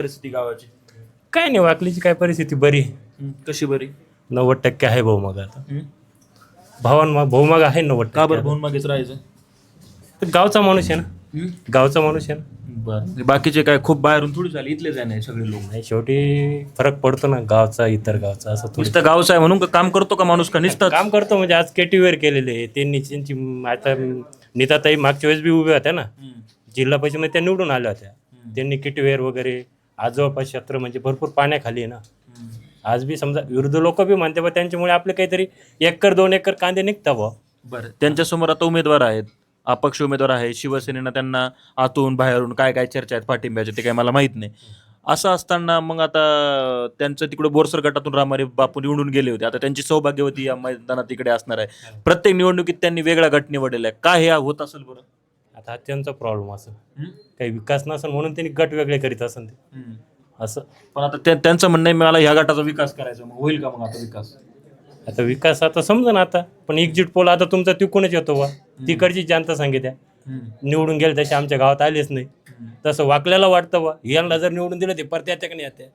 परिस्थिती गावाची काय नाही, वाकलीची काय परिस्थिती बरी आहे. कशी बरी? 90% आहे भाऊ. मग आता हम्म. भाऊ मग आहे का बरं 90%. भून मागेच राहायचं? तर गावचा माणूस आहे ना, गावचा माणूस आहे ना. बरं, बाकीचे काय खूप बाहेरून थोडी झाले, इथले जाय नाही सगळे लोक. नाही, शेवटी फरक पडतो ना गावचा इतर गावचा, असं थोडी. नुसतं गावचं आहे म्हणून का काम करतो का माणूस, का नुसतं काम करतो म्हणजे आज केटीवेअर केलेले आहे त्यांनी. त्यांची आता नीताताई मागच्या वेळेस बी उभ्या होत्या ना जिल्हा परिषदेमध्ये, त्या निवडून आल्या होत्या. त्यांनी किटवेअर वगैरे आज जवळपास क्षेत्र म्हणजे भरपूर पाण्याखाली आहे ना. आज बी समजा विरुद्ध लोक बी म्हणते बा त्यांच्यामुळे आपले काहीतरी 1-2 एकर कांदे निघता बा. बरं, त्यांच्यासमोर आता उमेदवार आहेत, अपक्ष उमेदवार आहे, शिवसेनेनं त्यांना आतून बाहेरून काय काय चर्चा आहेत पाठिंब्याच्या ते काय मला माहीत नाही. असं असताना मग आता त्यांचं तिकडे बोरसर गटातून रामारे बापू निवडून गेले होते, आता त्यांची सौभाग्यवती या मैदानात तिकडे असणार आहे. प्रत्येक निवडणुकीत त्यांनी वेगळा गट निवडलेला आहे. का हे होत असेल बरं? आता हा त्यांचा प्रॉब्लेम असेल, काही विकास नसेल म्हणून त्यांनी गट वेगळे करीत असेल ते असं. पण आता त्यांचं म्हणणं आहे मला ह्या गटाचा विकास करायचा, मग होईल का मग आता विकास? आता विकास आता समजा ना, आता पण एक्झिट पोल आता तुमचा तिकूनच येतो बा. तिकडची जनता सांगितल्या निवडून गेले तसे आमच्या गावात आलेच नाही. तसं वाकल्याला वाटतं बा, यांना जर निवडून दिलं ते परत येते का नाही येते.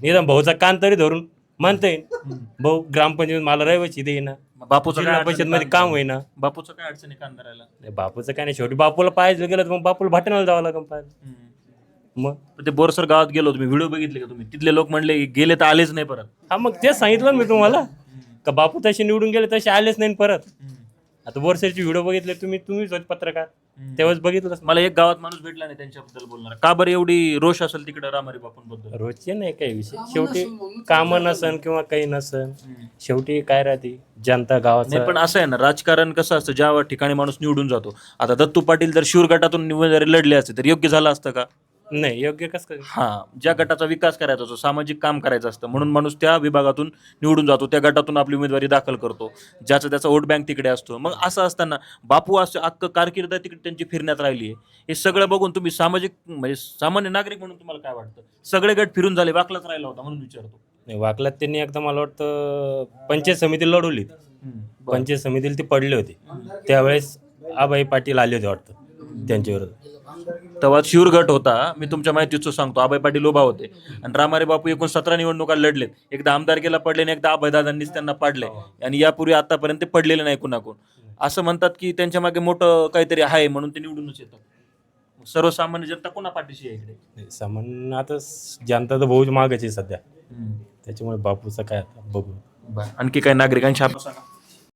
निदान भाऊचा कान तरी धरून म्हणता येईल, भाऊ ग्रामपंचायत मला रहिवासी देईना, बापूचं जिल्हा काय परिषद मध्ये काम होईना. बापूचं काय अडचण आहे काम करायला? बापूचं काय नाही, शेवटी बापूला पाहायचं गेलं तर मग बापूला भाटणाला जावं लागेल पाहायला. मग ते बोरसर गावात गेलो, तुम्ही व्हिडिओ बघितले का तुम्ही? तिथले लोक म्हणले गेले तर आलेच नाही परत. हा, मग तेच सांगितलं ना मी तुम्हाला, का बापू तसे निवडून गेले तसे आलेच नाही परत. आता बोरसरची व्हिडिओ बघितले तुम्हीच होते पत्रकार, तेव्हाच बघितलं. मला एक गावात माणूस भेटला नाही त्यांच्याबद्दल बोलणार. का बरं एवढी रोष असेल तिकडे रामारी बापूंबद्दल? रोजचे नाही काही विषय, शेवटी कामं नसन किंवा काही नसन, शेवटी काय राहते जनता नाही, गावाचं. पण असं आहे ना, राजकारण कसं असतं, ज्या ठिकाणी माणूस निवडून जातो. आता दत्तू पाटील जर शिवर गटातून निवडून लढले असते तर योग्य झालं असतं का? नाही योग्य कसं. हा, ज्या गटाचा विकास करायचा असतो, सामाजिक काम करायचं असतं, म्हणून माणूस त्या विभागातून निवडून जातो, त्या गटातून आपली उमेदवारी दाखल करतो, ज्याचा त्याचा वोट बँक तिकडे असतो. मग असं असताना बापू असं अख्खं कारकीर्द तिकडे त्यांची फिरण्यात राहिली आहे. हे सगळं बघून तुम्ही सामाजिक म्हणजे सामान्य नागरिक म्हणून तुम्हाला काय वाटतं? सगळे गट फिरून झाले, वाकलाच राहिला होता म्हणून विचारतो. नाही, वाकलात त्यांनी एकदा मला वाटतं पंचायत समिती लढवली. पंचायत समितीला ते पडले होते, त्यावेळेस आबाई पाटील आले होते वाटतं त्यांच्या विरोधात. तेव्हा शिवर गट होता, मी तुमच्या माहितीचं सांगतो. आबाई पाटील उभा होते आणि रामारे बापू एकूण 17 निवडणुका लढलेत. एकदा आमदारकीला पडले आणि एकदा अभयदादांनीच त्यांना पाडले, आणि यापूर्वी आतापर्यंत पडलेले नाही कुणाकडून. असं म्हणतात की त्यांच्या मागे मोठं काहीतरी आहे म्हणून ते निवडूनच येतात. सर्वसामान्य जनता कोणा पाठीशी आहे इकडे? सामान्य आता जनता तर भाऊच मागायची सध्या, त्याच्यामुळे बापूचं काय आता बघू. आणखी काही नागरिकांची आपण सांगा.